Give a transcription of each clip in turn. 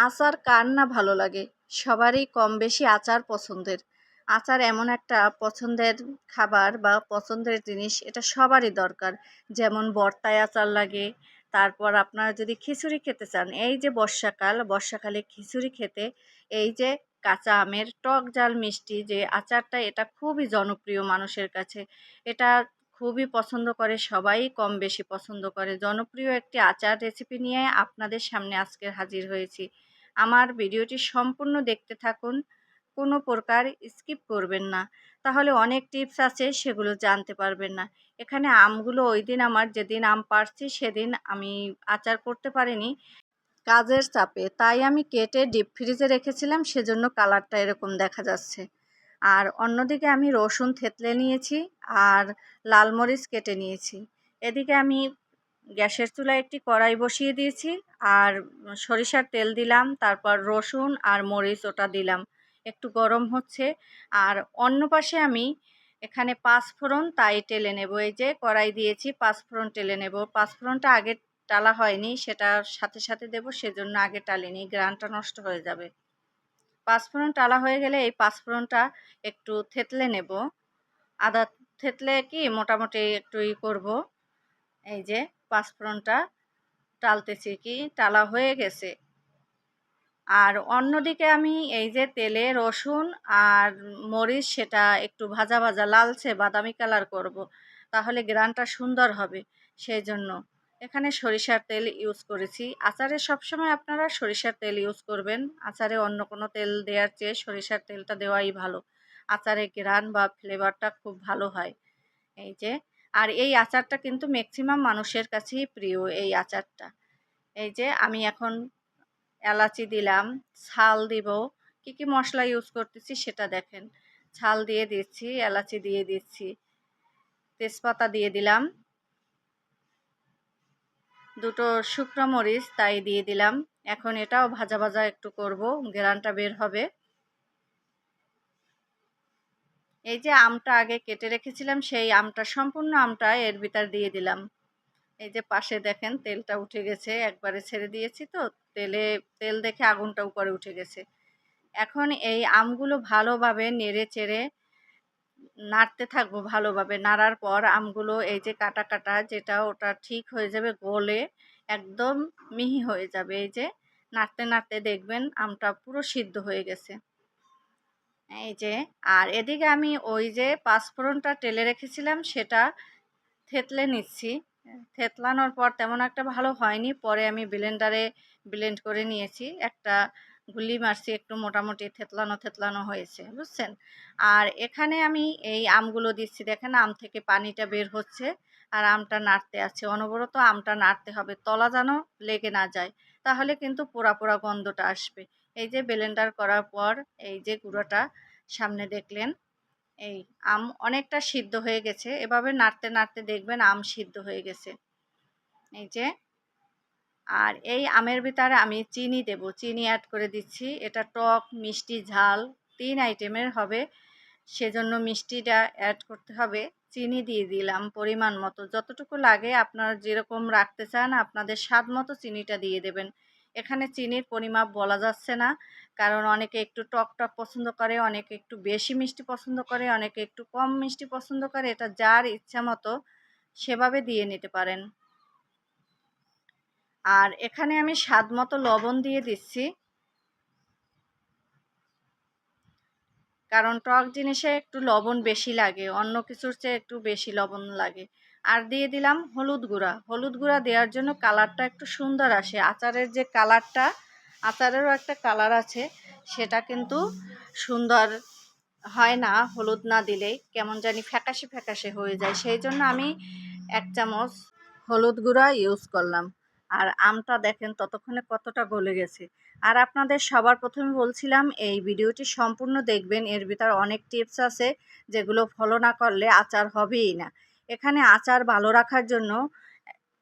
আচার কার না ভালো লাগে? সবারই কম বেশি আচার পছন্দের। আচার এমন একটা পছন্দের খাবার বা পছন্দের জিনিস, এটা সবারই দরকার। যেমন ভর্তায় আচার লাগে, তারপর আপনারা যদি খিচুড়ি খেতে চান, এই যে বর্ষাকাল, বর্ষাকালে খিচুড়ি খেতে এই যে কাঁচা আমের টক ঝাল মিষ্টি যে আচারটা, এটা খুবই জনপ্রিয় মানুষের কাছে। এটা খুবই পছন্দ করে, সবাই কম বেশি পছন্দ করে। জনপ্রিয় একটি আচার রেসিপি নিয়ে আপনাদের সামনে আজকে হাজির হয়েছি। আমার ভিডিওটি সম্পূর্ণ দেখতে থাকুন, কোনো প্রকার স্কিপ করবেন না, তাহলে অনেক টিপস আছে সেগুলো জানতে পারবেন না। এখানে আমগুলো ওই দিন আমার যেদিন আম পাড়ছি সেদিন আমি আচার করতে পারিনি কাজের চাপে, তাই আমি কেটে ডিপ ফ্রিজে রেখেছিলাম, সেজন্য কালারটা এরকম দেখা যাচ্ছে। আর অন্যদিকে আমি রসুন থেতলে নিয়েছি আর লাল মরিচ কেটে নিয়েছি। এদিকে আমি গ্যাসের চুলায় একটি কড়াই বসিয়ে দিয়েছি আর সরিষার তেল দিলাম, তারপর রসুন আর মরিচ ওটা দিলাম, একটু গরম হচ্ছে। আর অন্য পাশে আমি এখানে পাঁচফোড়ন তাই টেলে নেব। এই যে কড়াই দিয়েছি, পাঁচফোড়ন টেলে নেব। পাঁচফোড়নটা আগে টালা হয়নি, সেটা সাথে সাথে দেব, সেজন্য আগে টালিনি, গ্রানটা নষ্ট হয়ে যাবে। পাঁচফোড়ন টালা হয়ে গেলে এই পাঁচফোড়নটা একটু থেতলে নেব। আদা থেতলে কি মোটামুটি একটু করব। এই যে পাঁচফোড়নটা টালতেছি, কি টালা হয়ে গেছে। আর অন্যদিকে আমি এই যে তেলে রসুন আর মরিচ সেটা একটু ভাজা ভাজা লালচে বাদামি কালার করব, তাহলে গ্রানটা সুন্দর হবে। সেই জন্য এখানে সরিষার তেল ইউজ করেছি। আচারে সবসময় আপনারা সরিষার তেল ইউজ করবেন। আচারে অন্য কোনো তেল দেওয়ার চেয়ে সরিষার তেলটা দেওয়াই ভালো। আচারে গ্রান বা ফ্লেভারটা খুব ভালো হয়। এই যে, আর এই আচারটা কিন্তু ম্যাক্সিমাম মানুষের কাছেই প্রিয় এই আচারটা। এই যে আমি এখন এলাচি দিলাম, ছাল দিব, কি কি মশলা ইউজ করতেছি সেটা দেখেন। ছাল দিয়ে দিচ্ছি, এলাচি দিয়ে দিচ্ছি, তেজপাতা দিয়ে দিলাম, দুটো শুকনো মরিচ তাই দিয়ে দিলাম। এখন এটাও ভাজা ভাজা একটু করব, ঘ্রাণটা বের হবে। এই যে আমটা আগে কেটে রেখেছিলাম, সেই আমটা সম্পূর্ণ আমটা এর ভিতর দিয়ে দিলাম। এই যে পাশে দেখেন তেলটা উঠে গেছে, একবারে ছেড়ে দিয়েছি তো তেল দেখে আগুনটা উপরে উঠে গেছে। এখন এই আমগুলো ভালোভাবে নেড়ে চেড়ে নাড়তে থাকবো। ভালোভাবে নাড়ার পর আমগুলো এই যে কাটা কাটা যেটা, ওটা ঠিক হয়ে যাবে, গলে একদম মিহি হয়ে যাবে। এই যে নাড়তে নাড়তে দেখবেন আমটা পুরো সিদ্ধ হয়ে গেছে। এই যে, আর এদিকে আমি ওই যে পাঁচফোড়নটা টেলে রেখেছিলাম সেটা থেতলে নিচ্ছি। থেতলানোর পর তেমন একটা ভালো হয়নি, পরে আমি ব্লেন্ডারে ব্লেন্ড করে নিয়েছি, একটা গুলি মারছি, একটু মোটামুটি থেতলানো থেতলানো হয়েছে, বুঝছেন। আর এখানে আমি এই আমগুলো দিচ্ছি, দেখেন আম থেকে পানিটা বের হচ্ছে আর আমটা নাড়তে আছে, অনবরত আমটা নাড়তে হবে, তলা যেন লেগে না যায়, তাহলে কিন্তু পোড়া পোড়া গন্ধটা আসবে। এই যে ব্লেন্ডার করার পর এই যে গুঁড়োটা সামনে দেখলেন, এই আম অনেকটা সিদ্ধ হয়ে গেছে। এভাবে নাড়তে নাড়তে দেখবেন আম সিদ্ধ হয়ে গেছে। এই যে, আর এই আমের ভিতরে আমি চিনি দেব, চিনি অ্যাড করে দিচ্ছি। এটা টক মিষ্টি ঝাল 3 আইটেমের হবে, সেজন্য মিষ্টিটা অ্যাড করতে হবে। চিনি দিয়ে দিলাম পরিমাণ মতো, যতটুকু লাগে আপনারা যেরকম রাখতে চান আপনাদের স্বাদ মতো চিনিটা দিয়ে দেবেন। এখানে চিনির পরিমাপ বলা যাচ্ছে না, কারণ অনেকে একটু টক টক পছন্দ করে, অনেকে একটু বেশি মিষ্টি পছন্দ করে, অনেকে একটু কম মিষ্টি পছন্দ করে, এটা যার ইচ্ছা মতো সেভাবে দিয়ে নিতে পারেন। আর এখানে আমি স্বাদ মতো লবণ দিয়ে দিচ্ছি, কারণ টক জিনিসে একটু লবণ বেশি লাগে, অন্য কিছুর চেয়ে একটু বেশি লবণ লাগে। আর দিয়ে দিলাম হলুদ গুঁড়া। হলুদ গুঁড়া দেওয়ার জন্য কালারটা একটু সুন্দর আসে। আচারের যে কালারটা, আচারেরও একটা কালার আছে, সেটা কিন্তু সুন্দর হয় না হলুদ না দিলেই, কেমন জানি ফ্যাকাশে ফ্যাকাশে হয়ে যায়, সেই জন্য আমি 1 চামচ হলুদ গুঁড়া ইউজ করলাম। আর আমটা দেখেন ততক্ষণে কতটা গলে গেছে। আর আপনাদের সবার প্রথমে বলছিলাম এই ভিডিওটি সম্পূর্ণ দেখবেন, এর ভিতর অনেক টিপস আছে যেগুলো ফলো না করলে আচার হবেই না। এখানে আচার ভালো রাখার জন্য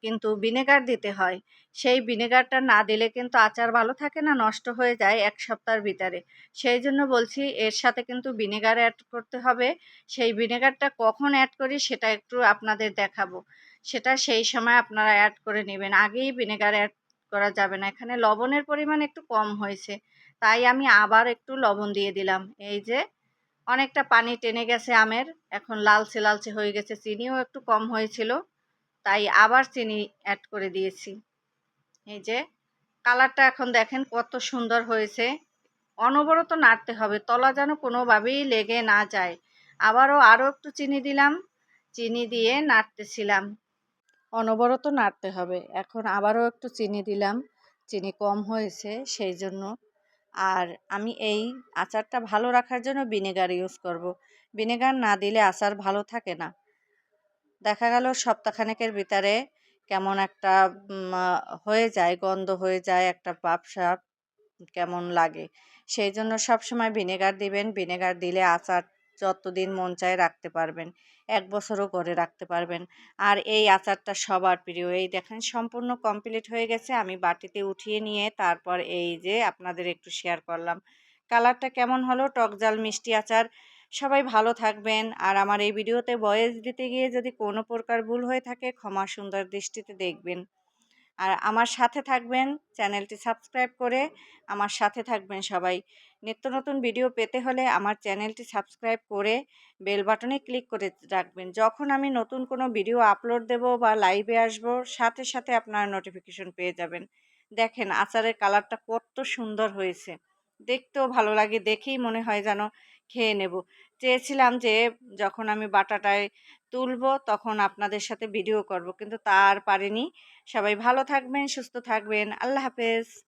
কিন্তু ভিনেগার দিতে হয়, সেই ভিনেগারটা না দিলে কিন্তু আচার ভালো থাকে না, নষ্ট হয়ে যায় 1 সপ্তাহের ভিতরে। সেই জন্য বলছি এর সাথে কিন্তু ভিনেগার অ্যাড করতে হবে। সেই ভিনেগারটা কখন অ্যাড করি সেটা একটু আপনাদের দেখাবো, সেটা সেই সময় আপনারা অ্যাড করে নেবেন, আগেই ভিনেগার অ্যাড করা যাবে না। এখানে লবণের পরিমাণ একটু কম হয়েছে। তাই আমি আবার একটু লবণ দিয়ে দিলাম। এই যে অনেকটা পানি টেনে গেছে আমের। এখন লালচে, লালচে হয়ে গেছে। চিনিও একটু কম হয়েছিল। তাই আবার চিনি অ্যাড করে দিয়েছি। এই যে কালারটা এখন দেখেন কত সুন্দর হয়েছে। অনবরত নাড়তে হবে, তলা যেন কোনোভাবেই লেগে না যায়। আরও একটু চিনি দিলাম। চিনি দিয়ে নাড়তেছিলাম। অনবরত নাড়তে হবে। এখন আবারও একটু চিনি দিলাম। চিনি কম হয়েছে সেই জন্য। আর আমি এই আচারটা ভালো রাখার জন্য ভিনেগার ইউজ করব। ভিনেগার না দিলে আচার ভালো থাকে না। দেখা গেল সপ্তাহখানেকের ভিতরে কেমন একটা হয়ে যায়, গন্ধ হয়ে যায়, একটা ভাবসাব কেমন লাগে। সেই জন্য সবসময় ভিনেগার দিবেন। ভিনেগার দিলে আচার যতদিন মন চায় রাখতে পারবেন। ১ বছরও করে রাখতে পারবেন। আর এই আচারটা সবার প্রিয়। এই দেখেন সম্পূর্ণ কমপ্লিট হয়ে গেছে। আমি বাটিতে উঠিয়ে নিয়ে তারপর এই যে আপনাদের একটু শেয়ার করলাম। কালারটা কেমন হলো? টক ঝাল মিষ্টি আচার। সবাই ভালো থাকবেন। আর আমার এই ভিডিওতে ভয়েস দিতে গিয়ে যদি কোনো প্রকার ভুল হয়ে থাকে ক্ষমা সুন্দর দৃষ্টিতে দেখবেন। আর আমার সাথে থাকবেন, চ্যানেলটি সাবস্ক্রাইব করে আমার সাথে থাকবেন সবাই। নিত্য নতুন ভিডিও পেতে হলে আমার চ্যানেলটি সাবস্ক্রাইব করে বেল বাটনে ক্লিক করে রাখবেন। যখন আমি নতুন কোনো ভিডিও আপলোড দেব বা লাইভে আসব, সাথে সাথে আপনারা নোটিফিকেশন পেয়ে যাবেন। দেখেন আচারের কালারটা কত সুন্দর হয়েছে। দেখতেও ভালো লাগে, দেখেই মনে হয় যেন খেয়ে নেব। চেয়েছিলাম যে যখন আমি বাটাটায় তুলবো তখন আপনাদের সাথে ভিডিও করব, কিন্তু তা আর পারিনি। সবাই ভালো থাকবেন, সুস্থ থাকবেন। আল্লাহ হাফেজ।